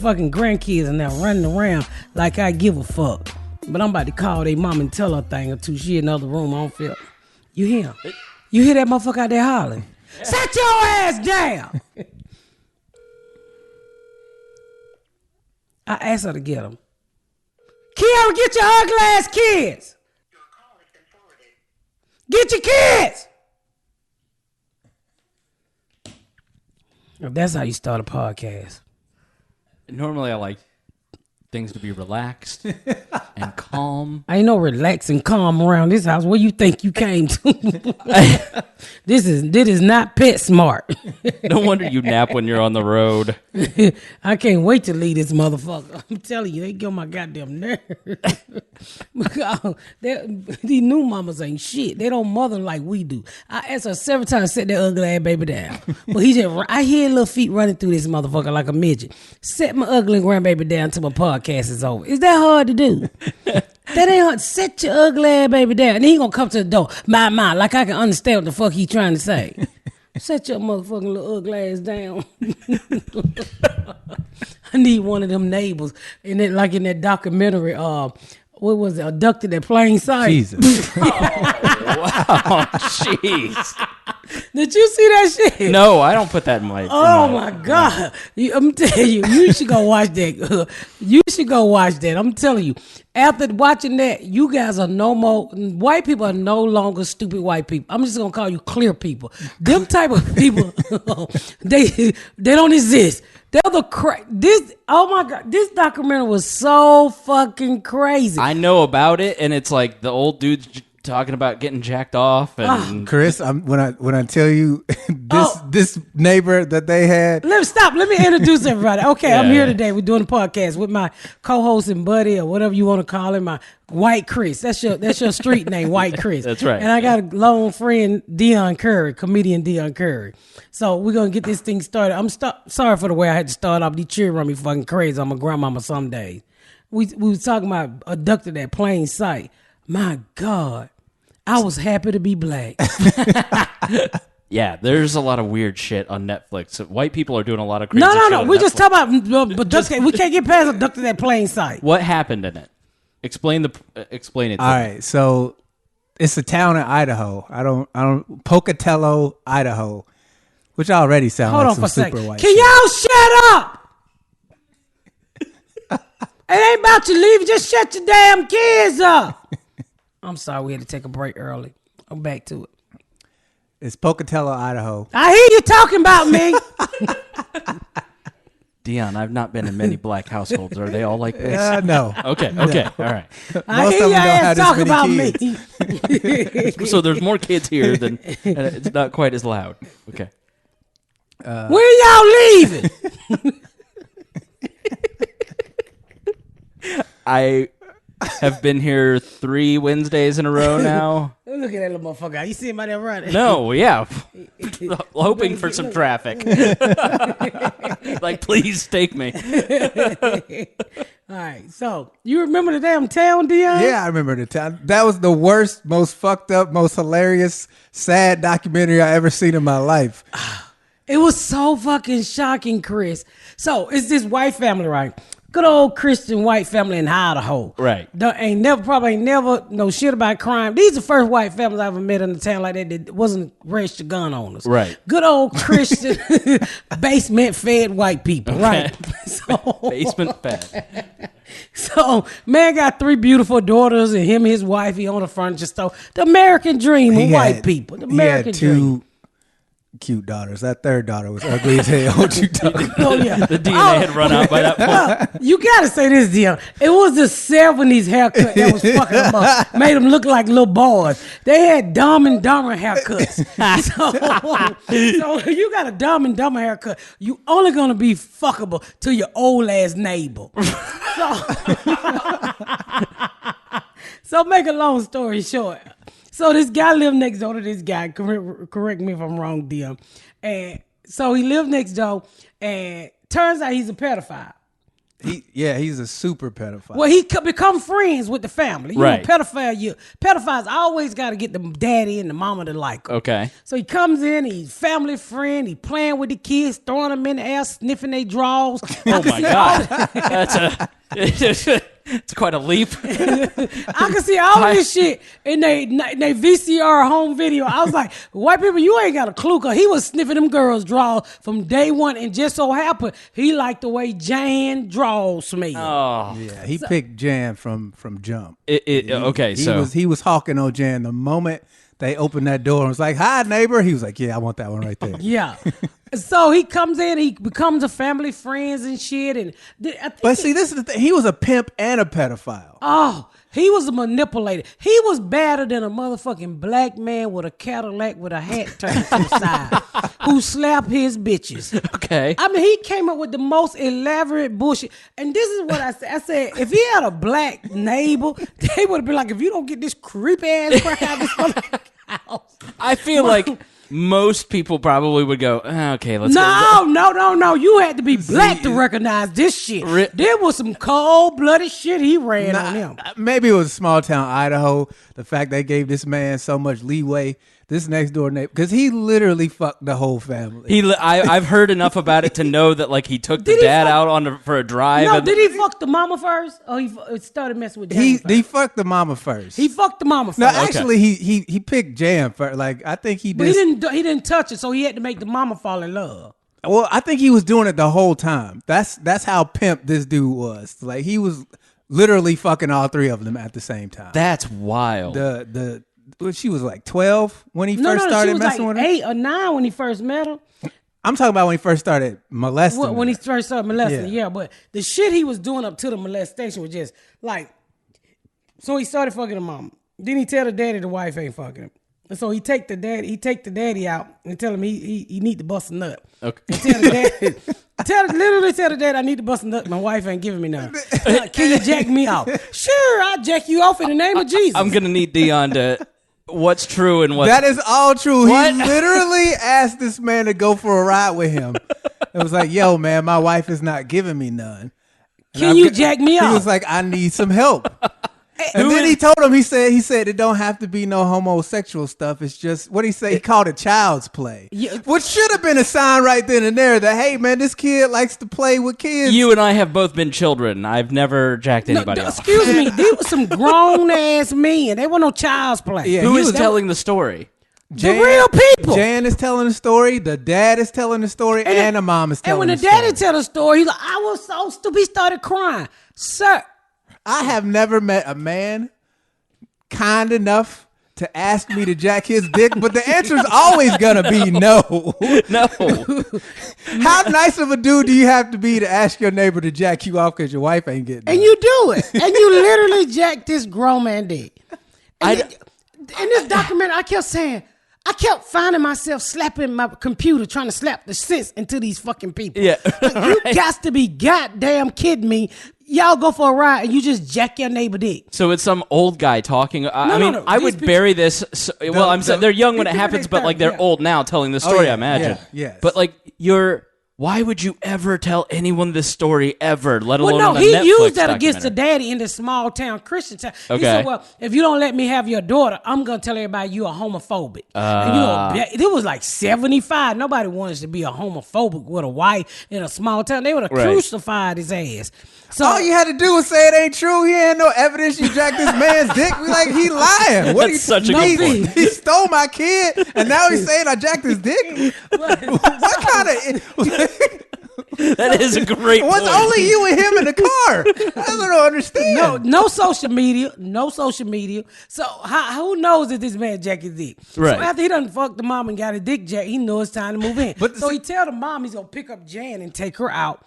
fucking grandkids and now running around like I give a fuck. But I'm about to call their mom and tell her a thing or two. She in another room. I don't feel. You hear him? You hear that motherfucker out there hollering? Yeah. Sit your ass down. I asked her to get him. Kiara, get your ugly ass kids. Your call has been forwarded. Get your kids. That's how you start a podcast. Normally I like things to be relaxed and calm. Ain't no relax and calm around this house. Where you think you came to? This is not PetSmart. No wonder you nap when you're on the road. I can't wait to leave this motherfucker. I'm telling you, they get on my goddamn nerves. These new mamas ain't shit. They don't mother like we do. I asked her several times to set that ugly ass baby down. But I hear little feet running through this motherfucker like a midget. Set my ugly grandbaby down till my podcast is over. Is that hard to do? That ain't hard. Set your ugly ass baby down. And he gonna come to the door. My, like I can understand what the fuck he trying to say. Set your motherfucking little ugly ass down. I need one of them neighbors. In that documentary, what was it? Abducted at plain sight. Jesus. Oh, wow. Jeez. Did you see that shit? No, I don't put that in my... my God. I'm telling you, you should go watch that. You should go watch that. I'm telling you. After watching that, you guys are no more... White people are no longer stupid white people. I'm just going to call you clear people. Them type of people, they don't exist. They're the oh my God, this documentary was so fucking crazy. I know about it, and it's like the old dude's talking about getting jacked off. And Chris, when I tell you this neighbor that they had. Let me introduce everybody. Okay, yeah. I'm here today. We're doing a podcast with my co-host and buddy, or whatever you want to call him, my White Chris. That's your street name, White Chris. That's right. And I got a lone friend, Deon Curry, comedian Deon Curry. So we're gonna get this thing started. I'm sorry for the way I had to start off. These cheering on me fucking crazy. I'm a grandmama someday. We was talking about abducted at plain sight. My God, I was happy to be black. Yeah, there's a lot of weird shit on Netflix. White people are doing a lot of crazy shit. No. We just talk about abducted. We can't get past abducted at plain sight. What happened in it? Explain it. All right, so it's a town in Idaho. I don't Pocatello, Idaho, which already sounds like some super white. Can y'all shut up? It ain't about you leaving. Just shut your damn kids up. I'm sorry, we had to take a break early. I'm back to it. It's Pocatello, Idaho. I hear you talking about me. Deon, I've not been in many black households. Are they all like this? No. Okay, no. All right. I hear your ass talking about me. So there's more kids here and it's not quite as loud. Okay. Where y'all leaving? I have been here 3 Wednesdays in a row now. Look at that little motherfucker. You see him out there running? No, yeah. Hoping for some traffic. Like, please take me. All right. So, you remember the damn town, Deon? Yeah, I remember the town. That was the worst, most fucked up, most hilarious, sad documentary I ever seen in my life. It was so fucking shocking, Chris. So, it's this white family, right? Good old Christian white family in Idaho. Right. Probably ain't never know shit about crime. These are the first white families I ever met in a town like that wasn't registered gun owners. Right. Good old Christian basement fed white people. Okay. Right. Basement fed. So, man got 3 beautiful daughters and him and his wife, he owned a furniture store. The American dream of white people. The American dream. Cute daughters. That third daughter was ugly as hell. What you talking about? Oh, yeah. The DNA had run out by that point. Well, you gotta say this, Deon. It was the 70s haircut that was fucking them up. Made them look like little boys. They had Dumb and Dumber haircuts. So you got a Dumb and Dumber haircut. You only gonna be fuckable to your old ass neighbor. So make a long story short. So this guy lived next door to this guy. Correct me if I'm wrong, Deon. And so he lived next door, and turns out he's a pedophile. He's a super pedophile. Well, he could become friends with the family. You Right. know, pedophiles always got to get the daddy and the mama to like him. Okay. So he comes in, he's family friend, he playing with the kids, throwing them in the air, sniffing their drawers. Oh my God. It's quite a leap. I can see all of this shit in they VCR home video. I was like, white people, you ain't got a clue, because he was sniffing them girls' drawers from day one, and just so happened he liked the way Jan drawers smell. Oh. Yeah, he picked Jan from jump. Okay, so he was hawking on Jan the moment they opened that door and was like, "Hi, neighbor." He was like, "Yeah, I want that one right there." Yeah. So he comes in, he becomes a family friends and shit. And But see, this is the thing. He was a pimp and a pedophile. Oh, he was a manipulator. He was badder than a motherfucking black man with a Cadillac with a hat turned to the side who slapped his bitches. okay. I mean, he came up with the most elaborate bullshit. And this is what I said. I said, if he had a black neighbor, they would have been like, if you don't get this creepy ass crack out of this motherfucking house. I feel like most people probably would go, okay, let's go. No. You had to be black to recognize this shit. There was some cold-blooded shit he ran on him. Maybe it was small town Idaho. The fact they gave this man so much leeway. This next door neighbor, because he literally fucked the whole family. I've heard enough about it to know that like he took the dad out for a drive. No, did he fuck the mama first? Or he started messing with Jan first? He fucked the mama first. He fucked the mama first. No, actually, he picked Jan first. Like I think he did. But he didn't touch it, so he had to make the mama fall in love. Well, I think he was doing it the whole time. That's how pimp this dude was. Like he was literally fucking all three of them at the same time. That's wild. She was like 12 when he first started messing with her. 8 or 9 when he first met her. I'm talking about when he first started molesting her. When he first started molesting, yeah. But the shit he was doing up to the molestation was just like, so he started fucking the mama. Then he tell the daddy the wife ain't fucking him. And so he take the daddy out and tell him he need to bust a nut. Okay. And tell the daddy, literally tell the daddy, I need to bust a nut. My wife ain't giving me none. Can you jack me off? Sure, I'll jack you off in the name of Jesus. I'm gonna need Deon to. What's true and what's... That is all true. What? He literally asked this man to go for a ride with him. It was like, yo, man, my wife is not giving me none. Can you jack me off? He was like, I need some help. And then he told him, he said it don't have to be no homosexual stuff. It's just, what he say? He called it child's play. Yeah. Which should have been a sign right then and there that, hey, man, this kid likes to play with kids. You and I have both been children. I've never jacked anybody off. Excuse me. These were some grown-ass men. They weren't no child's play. Yeah, Who is telling the story? The real people. Jan is telling the story. The dad is telling the story. And the mom is telling the story. And when the daddy tell the story, he's like, I was so stupid. He started crying. Sir. I have never met a man kind enough to ask me to jack his dick, but the answer is always gonna be no. No. How nice of a dude do you have to be to ask your neighbor to jack you off because your wife ain't getting And it? you do it. And you literally jack this grown man dick. In this documentary, I kept finding myself slapping my computer, trying to slap the sense into these fucking people. Yeah. Like, you got to be goddamn kidding me. Y'all go for a ride and you just jack your neighbor dick. So it's some old guy talking. No. I would bury this. They're young when it happens, but like they're yeah. old now telling the story, I imagine. Yes. But like why would you ever tell anyone this story ever, let alone on a he Netflix used that against the documentary? daddy in this small town Christian town. Okay. He said, well, if you don't let me have your daughter, I'm going to tell everybody you are homophobic. And it was like 75. Nobody wants to be a homophobic with a wife in a small town. They would have crucified his ass. So all you had to do was say it ain't true. He had no evidence you jacked this man's dick. We like, he lying. That's such a good point. He stole my kid, and now he's saying I jacked his dick? What kind of... That is a great What's point. only you and him in the car? I don't understand. No social media. No social media. So who knows that this man jacked his dick? Right. So after he done fucked the mom and got a dick jacked, he knows it's time to move in. But so he tell the mom he's going to pick up Jan and take her out.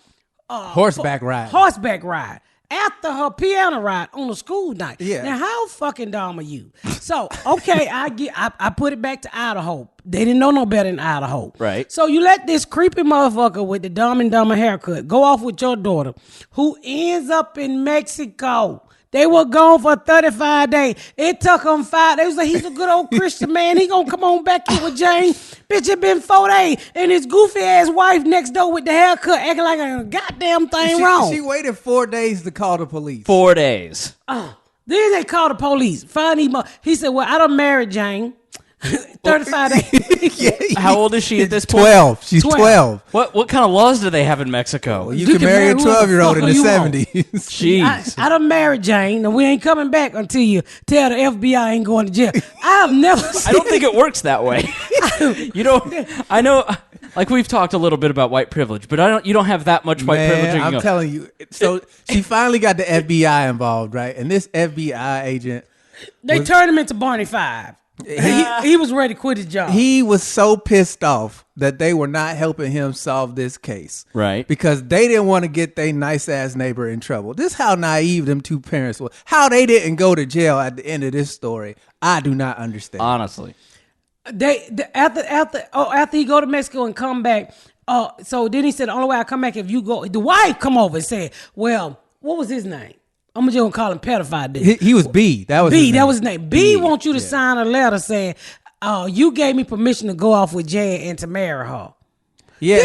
Horseback ride. After her piano ride on a school night. Yeah. Now, how fucking dumb are you? So, okay, I put it back to Idaho. They didn't know no better in Idaho. Right. So you let this creepy motherfucker with the Dumb and Dumber haircut go off with your daughter, who ends up in Mexico. They were gone for 35 days. It took them 5 days. Like, he's a good old Christian man. He gonna come on back here with Jane. Bitch, it been 4 days. And his goofy ass wife next door with the haircut acting like a goddamn thing wrong. She waited 4 days to call the police. 4 days. Then they called the police. He said, well, I done married Jane. 35 days. How old is she at this point? 12. She's 12. What kind of laws do they have in Mexico? Well, you can marry a 12-year-old in the 70s. Jeez. I done married Jane, and we ain't coming back until you tell the FBI I ain't going to jail. I've never seen I don't think it works that way. You don't. I know. Like, we've talked a little bit about white privilege, but you don't have that much white privilege. I'm telling you. So she finally got the FBI involved, right? And this FBI agent, they turned him into Barney Five. He was ready to quit his job. He was so pissed off that they were not helping him solve this case. Right. Because they didn't want to get their nice-ass neighbor in trouble. This is how naive them two parents were. How they didn't go to jail at the end of this story, I do not understand. Honestly. After he go to Mexico and come back, so then he said, the only way I come back if you go, the wife come over and said, well, what was his name? I'm just gonna call him pedophile. He was B. That was his name. B wants you to sign a letter saying, you gave me permission to go off with Jan and to marry her. Yeah,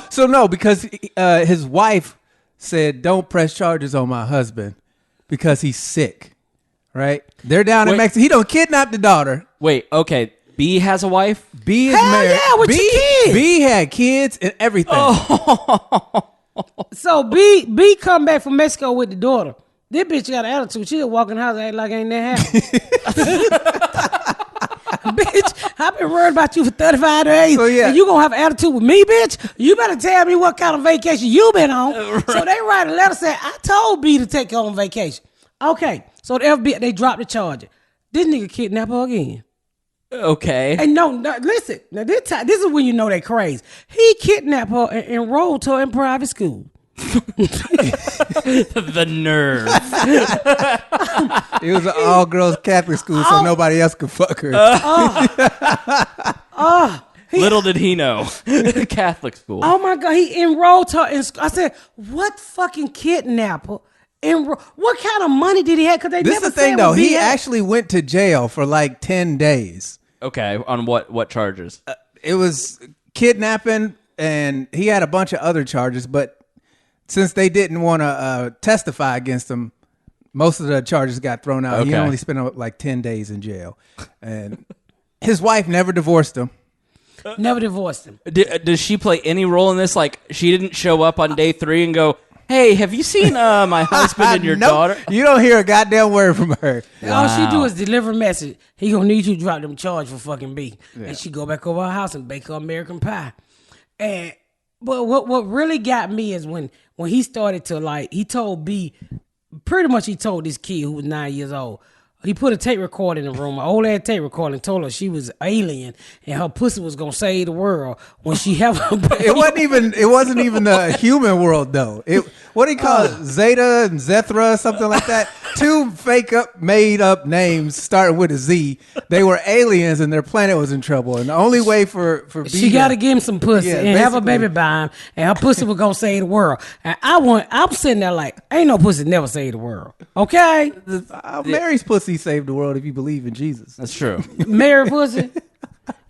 so no, because his wife said, don't press charges on my husband because he's sick, right? They're down in Mexico. He don't kidnap the daughter. Wait, okay. B has a wife? B is Hell married. Yeah, with your kids. B had kids and everything. So B come back from Mexico with the daughter. This bitch got an attitude. She just walk in the house act like ain't that happen. Bitch, I've been worried about you for 35 days. So, yeah. And you gonna have an attitude with me, bitch? You better tell me what kind of vacation you been on. Right. So they write a letter saying, I told B to take her on vacation. Okay, so the FBI, they dropped the charge. This nigga kidnapped her again. Okay. And no, listen. Now this is when you know they crazy. He kidnapped her and enrolled her in private school. The nerve. It was an all-girls Catholic school, so nobody else could fuck her. Little did he know. Catholic school. Oh my God, he enrolled her in school. I said, what fucking kidnapper? What kind of money did he have? Because they this never is the thing, said though. what He actually went to jail for like 10 days. Okay, on what charges? It was kidnapping, and he had a bunch of other charges, but since they didn't want to testify against him, most of the charges got thrown out. Okay. He only spent like 10 days in jail. And his wife never divorced him. Never divorced him. Does she play any role in this? Like, she didn't show up on day 3 and go, hey, have you seen my husband and your daughter? You don't hear a goddamn word from her. Wow. All she do is deliver a message. He gonna need you to drop them charge for fucking B. Yeah. And she go back over her house and bake her American pie. But what really got me is when he started to he told B, pretty much he told this kid who was 9 years old, he put a tape recorder in the room, an old ass tape recorder, and told her she was alien and her pussy was gonna save the world when she have a baby. It wasn't even the human world though. What do you call it? Zeta and Zethra, something like that. 2 made up names starting with a Z. They were aliens and their planet was in trouble. And the only way for she got to give him some pussy and have a baby by him, and her pussy was gonna save the world. And I'm sitting there like, ain't no pussy never save the world. Okay, Mary's pussy saved the world if you believe in Jesus. That's true. Mary pussy.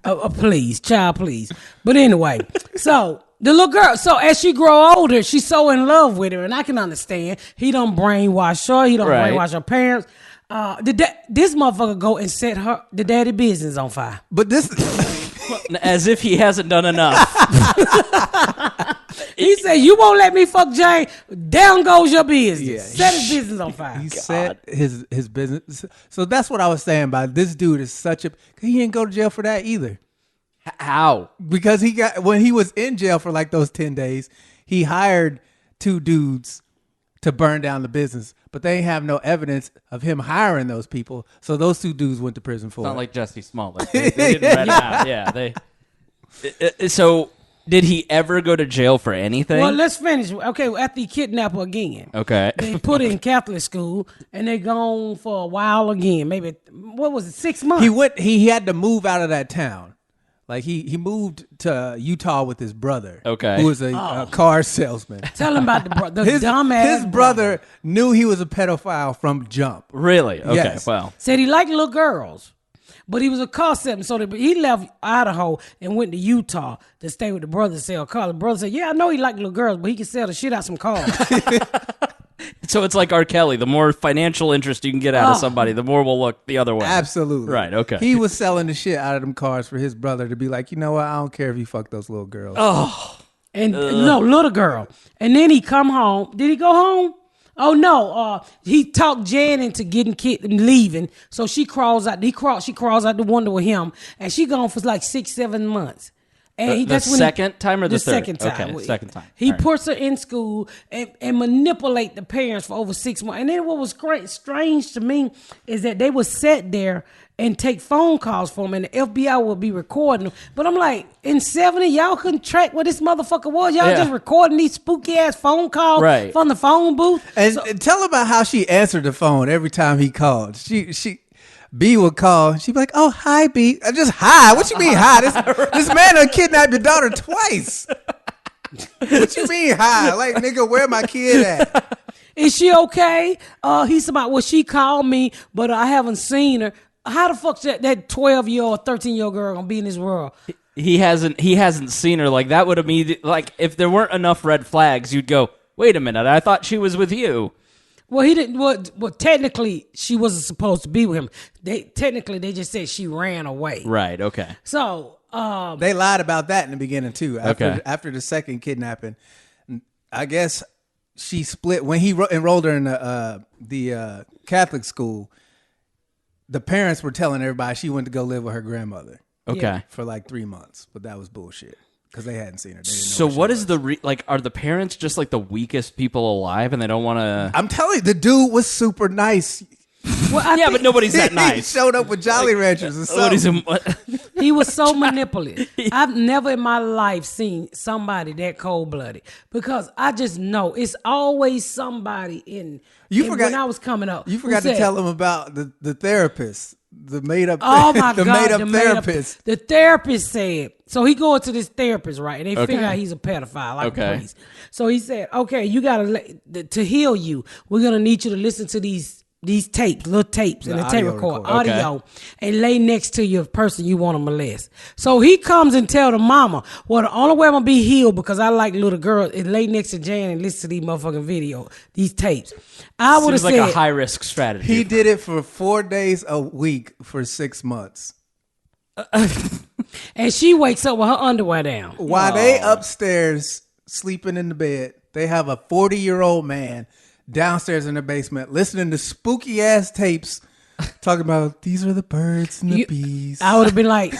Please, child, please. But anyway, so the little girl, so as she grow older, she's so in love with her, and I can understand. He don't brainwash her. He don't brainwash her parents. This motherfucker go and set the daddy business on fire. But this, as if he hasn't done enough. He said, "You won't let me fuck Jane. Down goes your business. Yeah, set his business on fire." He set his business. So that's what I was saying about this dude is such a. He didn't go to jail for that either. How? Because when he was in jail for like those 10 days, he hired 2 dudes to burn down the business, but they ain't have no evidence of him hiring those people. So those 2 dudes went to prison for it. Not like Jesse Smollett. They didn't red out. Yeah, So did he ever go to jail for anything? Well, let's finish. Okay, after he kidnapped her again. Okay. They put her in Catholic school, and they gone for a while again. Maybe, 6 months? He had to move out of that town. Like he moved to Utah with his brother, Okay. who was a car salesman. Tell him about the dumbass. His brother knew he was a pedophile from jump. Really? Okay. Yes. Well, Said he liked little girls, but he was a car salesman. So he left Idaho and went to Utah to stay with the brother to sell cars. The brother said, "Yeah, I know he liked little girls, but he can sell the shit out some cars." so it's like R. Kelly. The more financial interest you can get out of somebody, the more we'll look the other way. Absolutely. Right. Okay. He was selling the shit out of them cars for his brother to be like, you know what? I don't care if you fuck those little girls. Oh. And no, little girl. And then he come home. Did he go home? Oh no! He talked Jan into getting leaving. So she crawls out. She crawls out the window with him, and she gone for like 6-7 months. And The second time or the third? second time? Okay, second time. He All right. puts her in school and manipulate the parents for over 6 months. And then what was strange to me is that they would sit there and take phone calls for him, and the FBI would be recording them. But I'm like, in 70, y'all couldn't track what this motherfucker was. Y'all just recording these spooky ass phone calls from the phone booth. And tell about how she answered the phone every time he called. B would call. She'd be like, "Oh, hi, B." Just hi. What you mean hi? This man done kidnapped your daughter twice. What you mean hi? Like, nigga, where my kid at? Is she okay? He's about, well, she called me, but I haven't seen her. How the fuck's that 12-year-old, 13-year-old girl gonna be in this world? He hasn't seen her. Like, that would immediately, like, if there weren't enough red flags, you'd go, wait a minute, I thought she was with you. Well, he didn't. Well, technically, she wasn't supposed to be with him. They just said she ran away. Right. Okay. So they lied about that in the beginning too. Okay. After the second kidnapping, I guess she split when he enrolled her in the Catholic school. The parents were telling everybody she went to go live with her grandmother. Okay. For like 3 months, but that was bullshit. Because they hadn't seen her. So what is are the parents just like the weakest people alive and they don't want to... I'm telling you, the dude was super nice. Well, but nobody's that nice. He showed up with Jolly Ranchers or something. He was so manipulative. I've never in my life seen somebody that cold-blooded. Because I just know it's always somebody when I was coming up. You forgot to tell him about the therapist. The made up therapist. The therapist said, so he go to this therapist, right? And they figure out he's a pedophile, like a priest. So he said, okay, you gotta to heal you, we're gonna need you to listen to these tapes, little tapes, and the tape record, audio, and lay next to your person you want to molest. So he comes and tell the mama, well, the only way I'm gonna be healed because I like little girls is lay next to Jan and listen to these motherfucking video, these tapes. I would have said like a high risk strategy. He did it for 4 days a week for 6 months. And she wakes up with her underwear down. While they upstairs sleeping in the bed, they have a 40-year-old man downstairs in the basement listening to spooky ass tapes talking about these are the birds and the bees. I would have been like,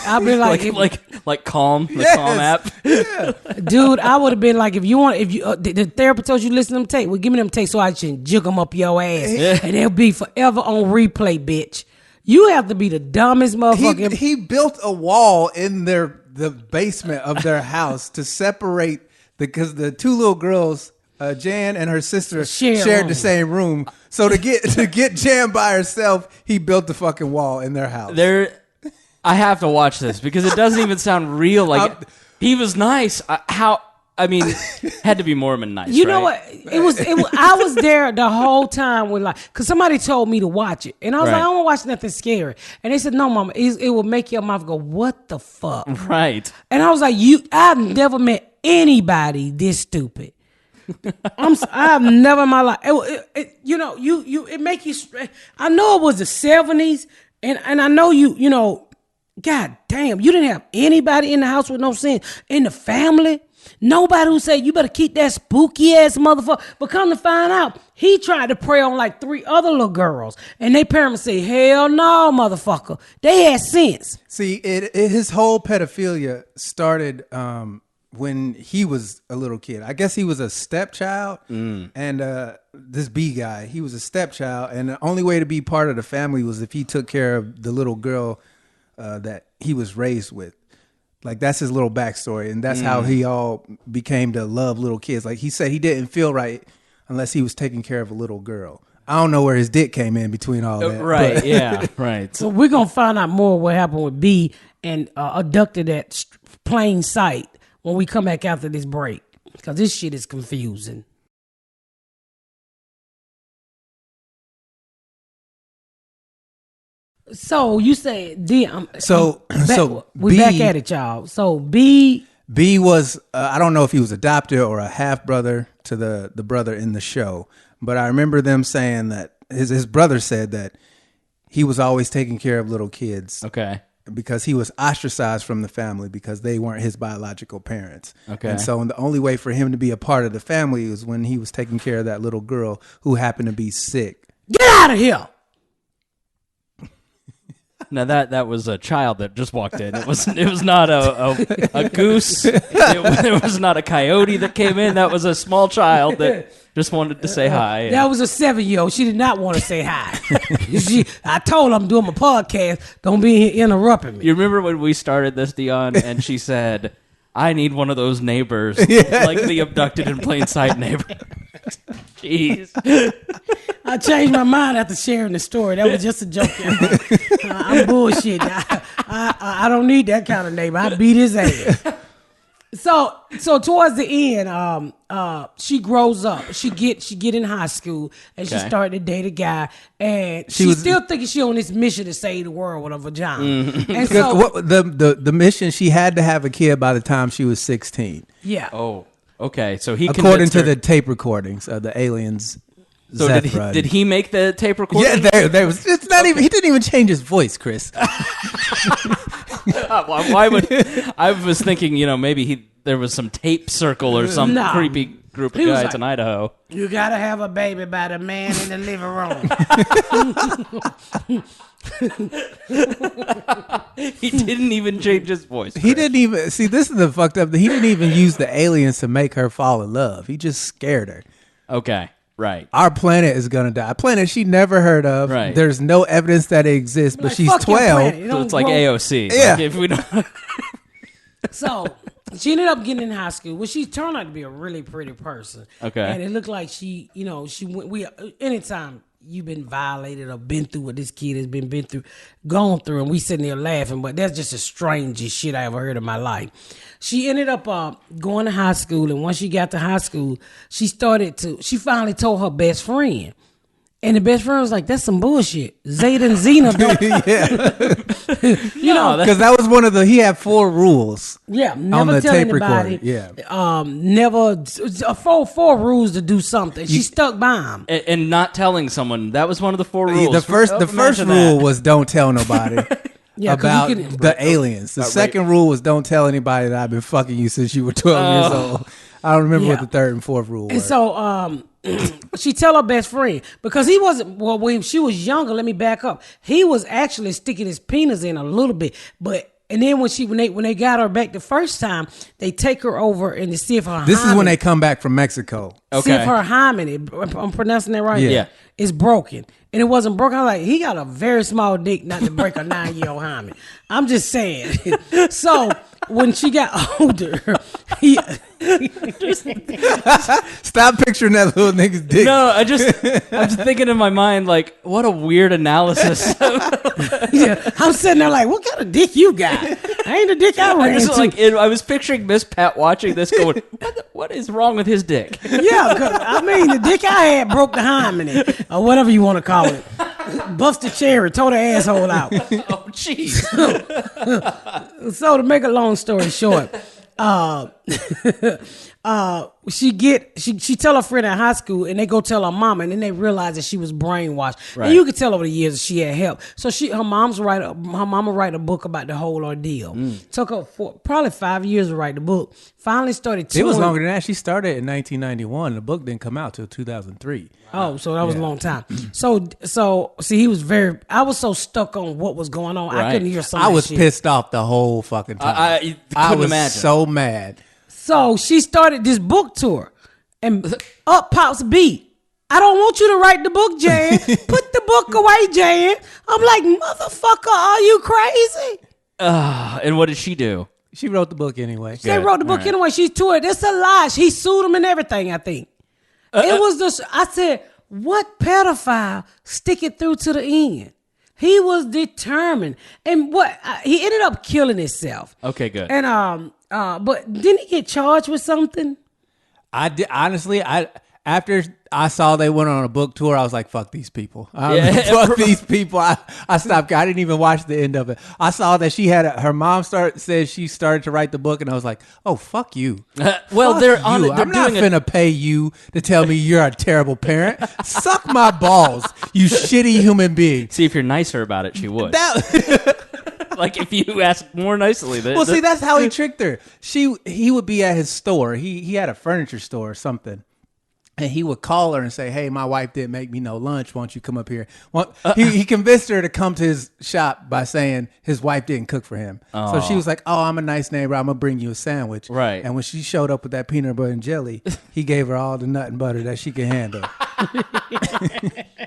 like Calm, the Calm app. Yeah. Dude, I would have been like, if the therapist told you to listen to them tape, well, give me them tapes so I can jig them up your ass, and they'll be forever on replay, bitch. You have to be the dumbest motherfucker. He built a wall in the basement of their house to separate because the two little girls. Jan and her sister shared the same room. So to get Jan by herself, he built the fucking wall in their house. I have to watch this because it doesn't even sound real. Like he was nice. Had to be Mormon nice. You know what? It was. I was there the whole time with because somebody told me to watch it, and I was like, I don't want to watch nothing scary. And they said, no, mama, it will make your mouth go, what the fuck? Right. And I was like, I've never met anybody this stupid. I've never in my life. It make you. I know it was the 70s, and I know you know. God damn, you didn't have anybody in the house with no sense in the family. Nobody who said you better keep that spooky ass motherfucker. But come to find out, he tried to prey on like 3 other little girls, and their parents say, "Hell no, motherfucker." They had sense. See, his whole pedophilia started. When he was a little kid. I guess he was a stepchild, and this B guy, he was a stepchild, and the only way to be part of the family was if he took care of the little girl that he was raised with. Like, that's his little backstory, and that's how he all became to love little kids. Like, he said he didn't feel right unless he was taking care of a little girl. I don't know where his dick came in between all that. Right, but- yeah, right. So we're going to find out more what happened with B and Abducted at plain sight when we come back after this break. Because this shit is confusing. So you said we B, back at it, y'all. So B was I don't know if he was adopted or a half brother to the brother in the show, but I remember them saying that his brother said that he was always taking care of little kids. Okay. Because he was ostracized from the family because they weren't his biological parents. Okay. And so the only way for him to be a part of the family was when he was taking care of that little girl who happened to be sick. Get out of here. Now that was a child that just walked in. It was not a goose. It was not a coyote that came in. That was a small child that just wanted to say hi. That was a 7-year-old. She did not want to say hi. I told her I'm doing my podcast. Don't be interrupting me. You remember when we started this, Deon, and she said, I need one of those neighbors, like the Abducted in Plain Sight neighbor. Jeez. I changed my mind after sharing the story. That was just a joke. I'm bullshit. I don't need that kind of neighbor. I beat his ass. So towards the end, she grows up. She get in high school and she started to date a guy, and she's still thinking she on this mission to save the world with a vagina. And so the mission, she had to have a kid by the time she was 16. Yeah. Oh, okay. So he according to her. the tape recordings of the aliens. So did he make the tape recording? Yeah, there was. It's not even. He didn't even change his voice, Chris. Why would I was thinking? Maybe there was some tape circle or some creepy group of guys in Idaho. You gotta have a baby by the man in the living room. He didn't even change his voice. He didn't even see. This is the fucked up. He didn't even use the aliens to make her fall in love. He just scared her. Okay. Right. Our planet is gonna die. A planet she never heard of. Right. There's no evidence that it exists, but she's 12. So it's like AOC. Yeah. Like if we don't So she ended up getting in high school. Well, she turned out to be a really pretty person. Okay. And it looked like she went. Anytime you've been violated or been through what this kid has gone through, and we sitting there laughing, but that's just the strangest shit I ever heard in my life. She ended up going to high school, and once she got to high school, she finally told her best friend. And the best friend was like, that's some bullshit. Zeta and Xena don't. Because that was one of he had 4 rules. Yeah, never on the tell tape anybody. recording. Yeah. Never, four rules to do something. She stuck by them. and not telling someone. That was one of the 4 rules. The first rule was don't tell nobody. Yeah, about the aliens. The second rule was don't tell anybody that I've been fucking you since you were 12 years old. I don't remember what the third and fourth rule were. And so she tell her best friend, because he wasn't, well, when she was younger, let me back up. He was actually sticking his penis in a little bit, and then when they got her back the first time, they take her over and they see if her This hymen, is when they come back from Mexico. see if her hymen, I'm pronouncing that right? Yeah. It's broken. And it wasn't broken. I'm like, he got a very small dick not to break a 9-year-old hymen. I'm just saying. So when she got older, Stop picturing that little nigga's dick. No, I'm just thinking in my mind, like, what a weird analysis. yeah, I'm sitting there like, what kind of dick you got? I ain't the dick I ran to. I was picturing Miss Pat watching this going, what is wrong with his dick? Yeah, because the dick I had broke the hymen, or whatever you want to call it. Busted cherry, tore the asshole out. Oh, jeez. So to make a long story short, she tell her friend in high school, and they go tell her mama, and then they realize that she was brainwashed. Right. And you could tell over the years that she had help. So her mama write a book about the whole ordeal. Took her probably 5 years to write the book. Finally started touring. It was longer than that. She started in 1991. The book didn't come out till 2003. Oh, so that was a long time. So see, I was so stuck on what was going on, Right. I couldn't hear some of I that was shit. pissed off the whole fucking time. I I couldn't was imagine. so mad. So she started this book tour, and up pops B. I don't want you to write the book, Jan. Put the book away, Jan. I'm like, motherfucker, are you crazy? And what did she do? She wrote the book anyway. They wrote the book anyway. She toured. It's a lie. He sued him and everything, I think. It was I said, what pedophile stick it through to the end? He was determined, and he ended up killing himself. Okay, good. And but didn't he get charged with something? I did, honestly. After I saw they went on a book tour, I was like, "Fuck these people! Fuck these people!" I stopped. I didn't even watch the end of it. I saw that she had her mom said she started to write the book, and I was like, "Oh, fuck you!" Well, Fuck you. I'm not finna pay you to tell me you're a terrible parent. Suck my balls, you shitty human being. See, if you're nicer about it, she would. Like if you asked more nicely. See, that's how he tricked her. He would be at his store. He had a furniture store or something. And he would call her and say, "Hey, my wife didn't make me no lunch. Won't you come up here?" He convinced her to come to his shop by saying his wife didn't cook for him. So she was like, "Oh, I'm a nice neighbor. I'm going to bring you a sandwich." Right. And when she showed up with that peanut butter and jelly, he gave her all the nut and butter that she could handle.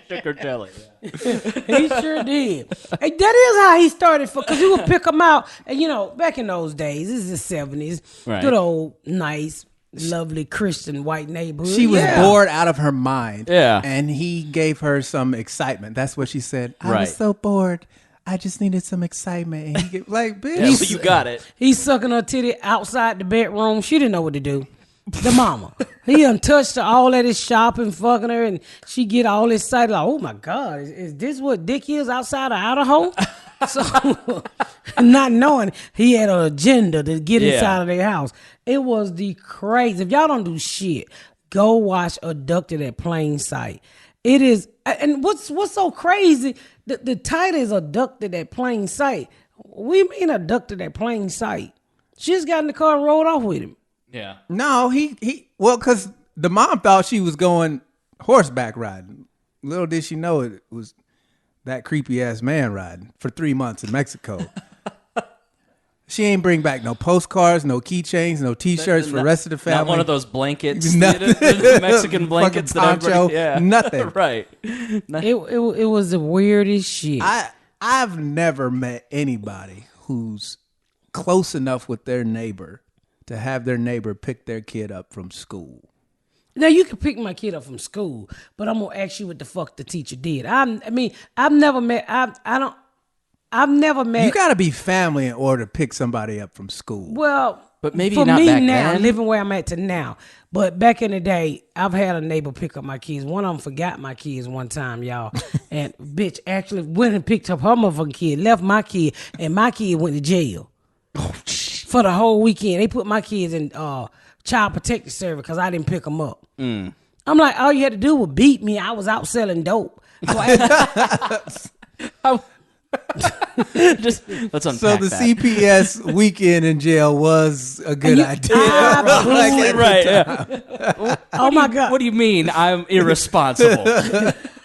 Sugar jelly. Yeah. He sure did. And that is how he started, because he would pick them out. And, back in those days, this is the 70s, right. Good old, nice, lovely Christian white neighborhood. She was bored out of her mind. Yeah. And he gave her some excitement. That's what she said. I Right. was so bored. I just needed some excitement. And he gave, like, bitch. Yeah, well, you got it. He's sucking her titty outside the bedroom. She didn't know what to do. The mama. He untouched her all at his shopping, fucking her, and she get all excited. Like, oh my God, is this what dick is outside of Idaho? So, not knowing he had an agenda to get inside of their house. It was the crazy. If y'all don't do shit, go watch Abducted at Plain Sight. It is, and what's so crazy, the title is Abducted at Plain Sight. We mean abducted at plain sight. She just got in the car and rode off with him. Yeah. No, because the mom thought she was going horseback riding. Little did she know it was that creepy ass man riding for 3 months in Mexico. She ain't bring back no postcards, no keychains, no T-shirts for the rest of the family. Not one of those blankets, the Mexican blankets that poncho, everybody, nothing. Right. It was the weirdest shit. I've never met anybody who's close enough with their neighbor to have their neighbor pick their kid up from school. Now you can pick my kid up from school, but I'm gonna ask you what the fuck the teacher did. I've never met. You got to be family in order to pick somebody up from school. Well, but maybe for not me back now, then. living where I'm at to now. But back in the day, I've had a neighbor pick up my kids. One of them forgot my kids one time, y'all. And bitch actually went and picked up her motherfucking kid, left my kid, and my kid went to jail for the whole weekend. They put my kids in child protective service because I didn't pick them up. I'm like, all you had to do was beat me. I was out selling dope. So Just let's unpack So the that. CPS weekend in jail was a good idea. Absolutely Right. Yeah. Oh my God. What do you mean I'm irresponsible?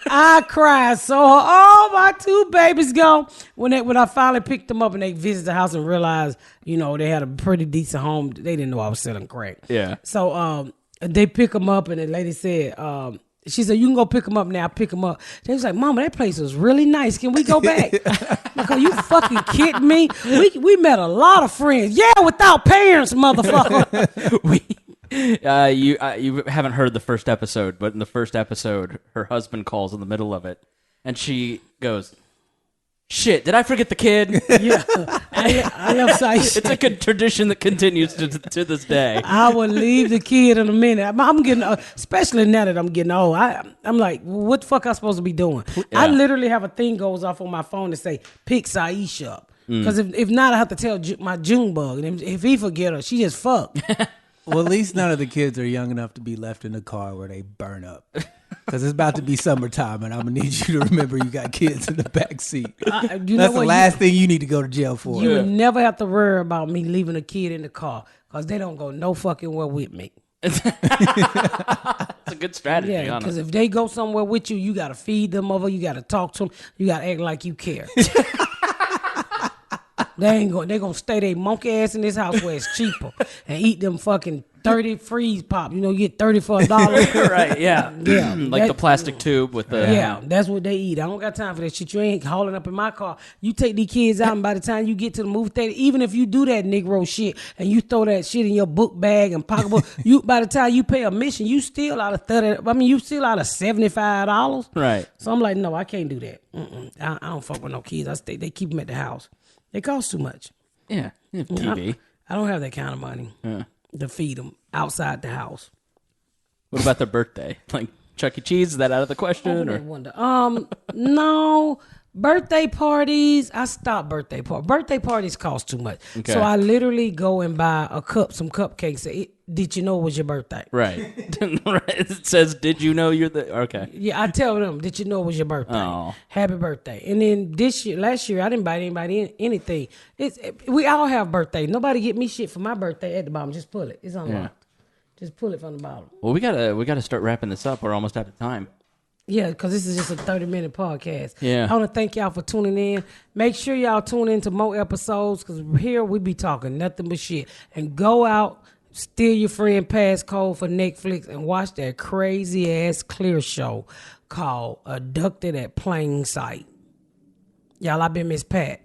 I cried so hard. Oh, my 2 babies gone. When I finally picked them up and they visited the house and realized, they had a pretty decent home. They didn't know I was selling crack. Yeah. So they pick them up and the lady said, she said, you can go pick them up now. Pick them up. They was like, Mama, that place was really nice. Can we go back? Because you fucking kidding me? We met a lot of friends. Yeah, without parents, motherfucker. You haven't heard the first episode, but in the first episode, her husband calls in the middle of it, and she goes, "Shit, did I forget the kid?" Yeah, I left sight. It's a good tradition that continues to this day. I will leave the kid in a minute. I'm getting, especially now that I'm getting old. I'm like, what the fuck I supposed to be doing? Yeah. I literally have a thing goes off on my phone to say, pick Saisha up. Because if not, I have to tell my June bug. And if he forget her, she just fucked. Well, at least none of the kids are young enough to be left in the car where they burn up. Because it's about to be summertime, and I'm going to need you to remember you got kids in the back seat. That's the last thing you need to go to jail for. You would never have to worry about me leaving a kid in the car because they don't go no fucking well with me. It's a good strategy. Yeah, because if they go somewhere with you, you got to feed them over. You got to talk to them. You got to act like you care. They gonna stay their monkey ass in this house where it's cheaper and eat them fucking 30 freeze pop. You get 30 for $1. Right, yeah. Yeah. Like the plastic tube with the... Yeah, that's what they eat. I don't got time for that shit. You ain't hauling up in my car. You take these kids out, and by the time you get to the movie theater, even if you do that Negro shit and you throw that shit in your book bag and pocketbook, by the time you pay admission, you still out of you still out of $75. Right. So I'm like, no, I can't do that. I don't fuck with no kids. They keep them at the house. They cost too much. Yeah, TV. I don't have that kind of money to feed them outside the house. What about their birthday? Like Chuck E. Cheese? Is that out of the question? I wonder. No. Birthday parties, I stopped birthday parties. Birthday parties cost too much. Okay. So I literally go and buy some cupcakes. Did you know it was your birthday? Right. It says, did you know you're the... Okay. Yeah, I tell them, did you know it was your birthday? Oh. Happy birthday. And then last year, I didn't buy anybody anything. We all have birthdays. Nobody get me shit for my birthday at the bottom. Just pull it. It's unlocked. Yeah. Just pull it from the bottom. Well, we gotta start wrapping this up. We're almost out of time. Yeah, because this is just a 30-minute podcast. Yeah. I want to thank y'all for tuning in. Make sure y'all tune in to more episodes because here we be talking nothing but shit. And go out, steal your friend passcode for Netflix and watch that crazy-ass clear show called Abducted at Plain Sight. Y'all, I've been Miss Pat.